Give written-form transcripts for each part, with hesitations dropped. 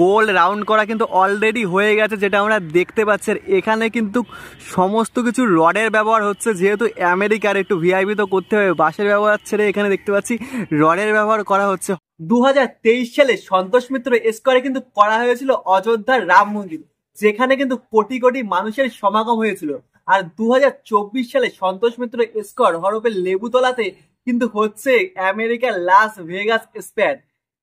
গোল round করা কিন্তু already হয়ে গেছে, যেটা আমরা দেখতে পাচ্ছি। এখানে কিন্তু সমস্ত কিছু রডের ব্যবহার হচ্ছে, যেহেতু আমেরিকার একটু ভিআইপি তো করতে হবে, বাঁশের ব্যবহার ছেড়ে এখানে দেখতে পাচ্ছি রডের ব্যবহার করা হচ্ছে। 2023 সালে সন্তোষ মিত্র স্কোয়ারে কিন্তু করা হয়েছিল অযোধ্যার রাম মন্দির, যেখানে কিন্তু কোটি কোটি মানুষের সমাগম হয়েছিল। আর 2024 সালে সন্তোষ মিত্র স্কোয়ার হরপে লেবুতলাতে কিন্তু হচ্ছে আমেরিকার লাস ভেগাস স্পেয়ার,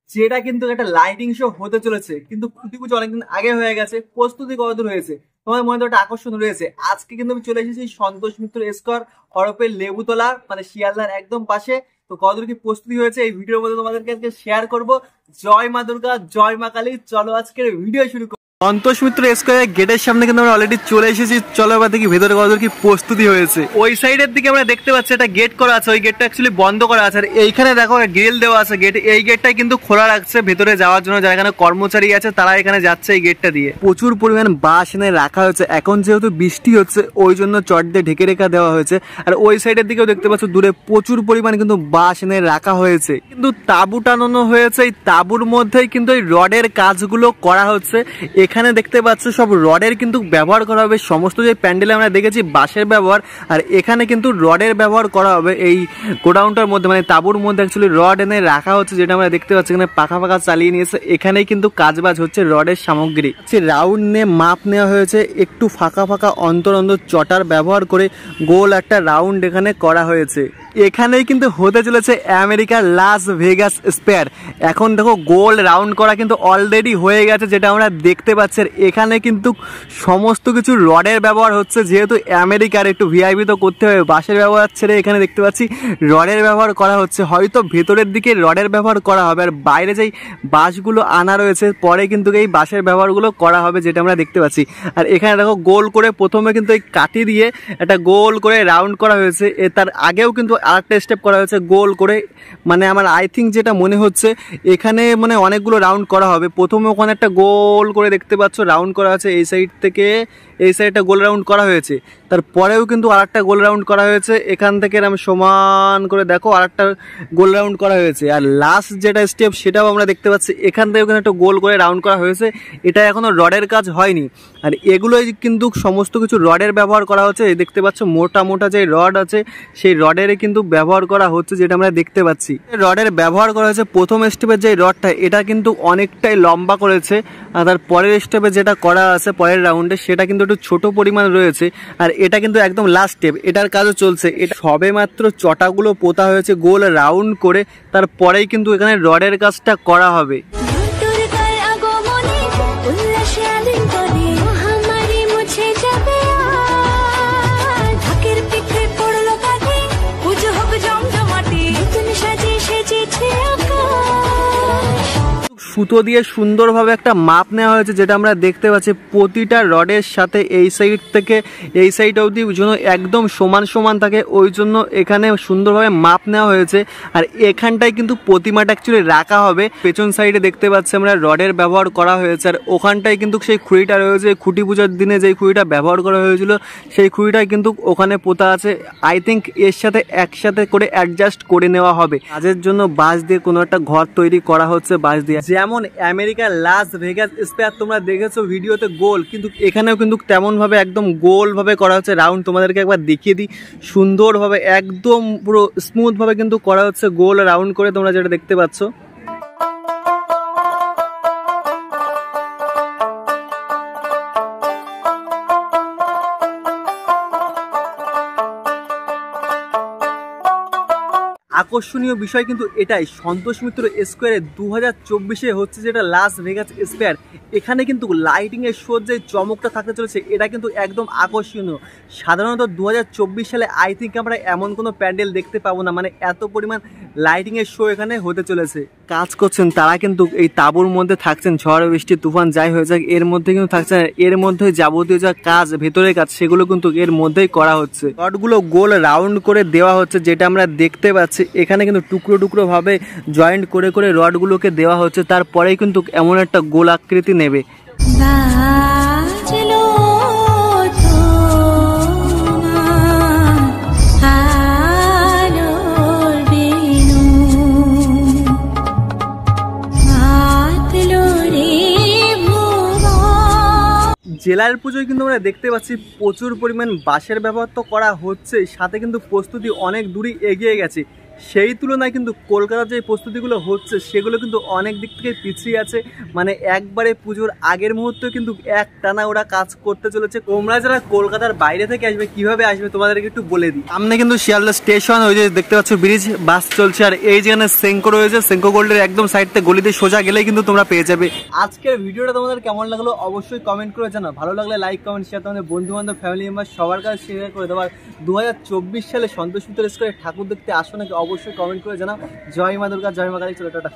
যেটা কিন্তু একটা লাইটিং শো হতে চলেছে। কিন্তু খুঁটি পুজো অনেকদিন আগে হয়ে গেছে, প্রস্তুতি কতদূর হয়েছে তোমার মনে তো একটা আকর্ষণ রয়েছে। আজকে কিন্তু আমি চলে এসেছি সন্তোষ মিত্র স্কোয়ার হরপের লেবুতলা, মানে শিয়ালদার একদম পাশে। তো কতদূর কি প্রস্তুতি হয়েছে এই ভিডিওর মধ্যে তোমাদেরকে আজকে শেয়ার করবো। জয় মা দুর্গা, জয় মা কালী। চলো আজকের ভিডিও শুরু করবো। সন্তোষ মিত্র স্কোয়ারের গেটের সামনে কিন্তু আমরা অলরেডি চলে এসেছি। চলো এবার দেখি ভেতরে কতদূর কি প্রস্তুতি হয়েছে। ওই সাইডের দিকে আমরা দেখতে পাচ্ছি একটা গেট করা আছে, ওই গেটটা অ্যাকচুয়ালি বন্ধ করা আছে। আর এইখানে দেখো গ্রিল দেওয়া আছে গেট, এই গেটটাই কিন্তু খোলা রাখছে ভেতরে যাওয়ার জন্য। যারা এখানে কর্মচারী আছে তারা এখানে যাচ্ছে এই গেটটা দিয়ে। প্রচুর পরিমাণ বাঁশ এনে রাখা হয়েছে, এখন যেহেতু বৃষ্টি হচ্ছে ওই জন্য চট দিয়ে ঢেকে রেখা দেওয়া হয়েছে। আর ওই সাইডের দিকেও দেখতে পাচ্ছ দূরে প্রচুর পরিমাণ কিন্তু বাঁশ এনে রাখা হয়েছে, কিন্তু তাঁবু টানানো হয়েছে। এই তাঁবুর মধ্যেই কিন্তু এই রডের কাজগুলো করা হচ্ছে। এখানে দেখতে পাচ্ছ সব রডের কিন্তু ব্যবহার করা হবে। সমস্ত যে প্যান্ডেলে আমরা দেখেছি বাঁশের ব্যবহার, আর এখানে কিন্তু রডের ব্যবহার করা হবে। এই গোডাউনটার মধ্যে মানে তাঁবুর মধ্যে অ্যাকচুয়ালি রড এনে রাখা হচ্ছে, যেটা আমরা দেখতে পাচ্ছি। এখানে পাখা পাখা চালিয়ে নিয়েছে, এখানেই কিন্তু কাজবাজ হচ্ছে রডের সামগ্রী। রাউন্ড নিয়ে মাপ নেওয়া হয়েছে, একটু ফাঁকা ফাঁকা অন্তর অন্তর চটার ব্যবহার করে গোল একটা রাউন্ড এখানে করা হয়েছে। এখানেই কিন্তু হতে চলেছে আমেরিকার লাস ভেগাস স্পেয়ার। এখন দেখো গোল রাউন্ড করা কিন্তু অলরেডি হয়ে গেছে, যেটা আমরা দেখতে পাচ্ছি। এখানে কিন্তু সমস্ত কিছু রডের ব্যবহার হচ্ছে, যেহেতু আমেরিকার একটু ভিআইপি তো করতে হবে, বাঁশের ব্যবহার ছেড়ে এখানে দেখতে পাচ্ছি রডের ব্যবহার করা হচ্ছে। হয়তো ভেতরের দিকে রডের ব্যবহার করা হবে, আর বাইরে যেই বাঁশগুলো আনা রয়েছে পরে কিন্তু এই বাঁশের ব্যবহারগুলো করা হবে, যেটা আমরা দেখতে পাচ্ছি। আর এখানে দেখো গোল করে প্রথমে কিন্তু এই কাঠি দিয়ে একটা গোল করে রাউন্ড করা হয়েছে। তার আগেও কিন্তু আরেকটা স্টেপ করা হয়েছে গোল করে, মানে আমার আই থিঙ্ক যেটা মনে হচ্ছে এখানে মানে অনেকগুলো রাউন্ড করা হবে। প্রথমে ওখানে একটা গোল করে দেখতে পাচ্ছ রাউন্ড করা আছে, এই সাইড থেকে এই সাইডটা গোল রাউন্ড করা হয়েছে। তারপরেও কিন্তু আরেকটা গোল রাউন্ড করা হয়েছে, এখান থেকে আমি সমান করে দেখো আরেকটা গোল রাউন্ড করা হয়েছে। আর লাস্ট যেটা স্টেপ সেটাও আমরা দেখতে পাচ্ছি, এখান থেকে ওখানে একটা গোল করে রাউন্ড করা হয়েছে। এটা এখনো রডের কাজ হয়নি, আর এগুলোই কিন্তু সমস্ত কিছু রডের ব্যবহার করা হচ্ছে। দেখতে পাচ্ছ মোটা মোটা যে রড আছে সেই রডের কিন্তু ব্যবহার করা হচ্ছে, যেটা আমরা দেখতে পাচ্ছি। রডের ব্যবহার করা হয়েছে প্রথম স্টেপের যে রডটা, এটা কিন্তু অনেকটাই লম্বা করেছে। আর তার পরের স্টেপে যেটা করা আছে পরের রাউন্ডে সেটা কিন্তু একটু ছোট পরিমাণ রয়েছে। আর এটা কিন্তু একদম লাস্ট স্টেপ, এটার কাজও চলছে। এটা সবে মাত্র চটাগুলো পোতা হয়েছে গোল রাউন্ড করে, তারপরেই কিন্তু এখানে রডের কাজটা করা হবে। সুতো দিয়ে সুন্দরভাবে একটা মাপ নেওয়া হয়েছে, যেটা আমরা দেখতে পাচ্ছি। প্রতিটা রডের সাথে এই সাইড থেকে এই সাইড অবধি যেন একদম সমান সমান থাকে, ওই জন্য এখানে সুন্দরভাবে মাপ নেওয়া হয়েছে। আর এখানটায় কিন্তু প্রতিমাটা অ্যাকচুয়ালি রাখা হবে। পেছন সাইডে দেখতে পাচ্ছি আমরা রডের ব্যবহার করা হয়েছে। আর ওখানটায় কিন্তু সেই খুঁড়িটা রয়েছে, খুঁটি পুজোর দিনে যেই খুঁড়িটা ব্যবহার করা হয়েছিল সেই খুঁড়িটাই কিন্তু ওখানে পোতা আছে। আই থিঙ্ক এর সাথে একসাথে করে অ্যাডজাস্ট করে নেওয়া হবে। কাজের জন্য বাঁশ দিয়ে কোনো একটা ঘর তৈরি করা হচ্ছে বাঁশ দিয়ে। যেমন আমেরিকার লাস ভেগাস স্পেয়ার তোমরা দেখেছো ভিডিওতে গোল, কিন্তু এখানেও কিন্তু তেমন ভাবে একদম গোল ভাবে করা হচ্ছে রাউন্ড। তোমাদেরকে একবার দেখিয়ে দিই, সুন্দরভাবে একদম পুরো স্মুথ ভাবে কিন্তু করা হচ্ছে গোল রাউন্ড করে, তোমরা যেটা দেখতে পাচ্ছ। আকর্ষণীয় বিষয় কিন্তু এটাই, সন্তোষ মিত্র স্কোয়ারে 2024-এ হচ্ছে যেটা লাস ভেগাস স্পেয়ার। এখানে কিন্তু লাইটিং এর শোর যে চমকটা থাকতে চলেছে এটা কিন্তু একদম আকর্ষণীয়। সাধারণত 2024 সালে আই থিঙ্ক আমরা এমন কোনো প্যান্ডেল দেখতে পাবো না, মানে এত পরিমাণ লাইটিং এর শো এখানে হতে চলেছে। কাজ করছেন তারা কিন্তু এই তাঁবুর মধ্যে থাকছেন, ঝড় বৃষ্টি তুফান যাই হয়ে যাক এর মধ্যে কিন্তু থাকছেন। এর মধ্যে যাবতীয় যা কাজ ভেতরের কাজ সেগুলো কিন্তু এর মধ্যেই করা হচ্ছে। রডগুলো গোল রাউন্ড করে দেওয়া হচ্ছে, যেটা আমরা দেখতে পাচ্ছি। এখানে কিন্তু টুকরো টুকরো ভাবে জয়েন্ট করে করে রডগুলোকে দেওয়া হচ্ছে, তারপরেই কিন্তু এমন একটা গোল আকৃতি নেবে। জেলার পুজোয় কিন্তু আমরা দেখতে পাচ্ছি প্রচুর পরিমাণ বাঁশের ব্যবহার তো করা হচ্ছে, সাথে কিন্তু প্রস্তুতি অনেক দূরই এগিয়ে গেছে। সেই তুলনায় কিন্তু কলকাতার যে প্রস্তুতিগুলো হচ্ছে সেগুলো কিন্তু অনেক দিক থেকে পিছিয়ে আছে। মানে একবারে পুজোর আগের মুহূর্তে কিন্তু এক টানা ওরা কাজ করতে চলেছে। তোমরা যারা কলকাতার বাইরে থেকে আসবে কিভাবে আসবে তোমাদেরকে একটু বলে দিই। সামনে কিন্তু শিয়ালদা স্টেশন, ওই যে দেখতে পাচ্ছ ব্রিজ, বাস চলছে। আর এই যেখানে সেঙ্কো রয়েছে, সেঙ্কো গোল্ডের একদম সাইডতে গলিতে সোজা গেলেই কিন্তু তোমরা পেয়ে যাবে। আজকের ভিডিওটা তোমাদের কেমন লাগলো অবশ্যই কমেন্ট করে জানাও। ভালো লাগলে লাইক কমেন্ট শেয়ার, তোমাদের বন্ধু বান্ধব ফ্যামিলি মেম্বার সবার কাছে শেয়ার করে দেওয়ার। 2024 সালে সন্তোষ মিত্র স্কোয়ারে ঠাকুর দেখতে আসো নাকি অবশ্যই কমেন্ট করে জানাও। জয় মা দুর্গা, জয় মা কালী। চলো টাটা।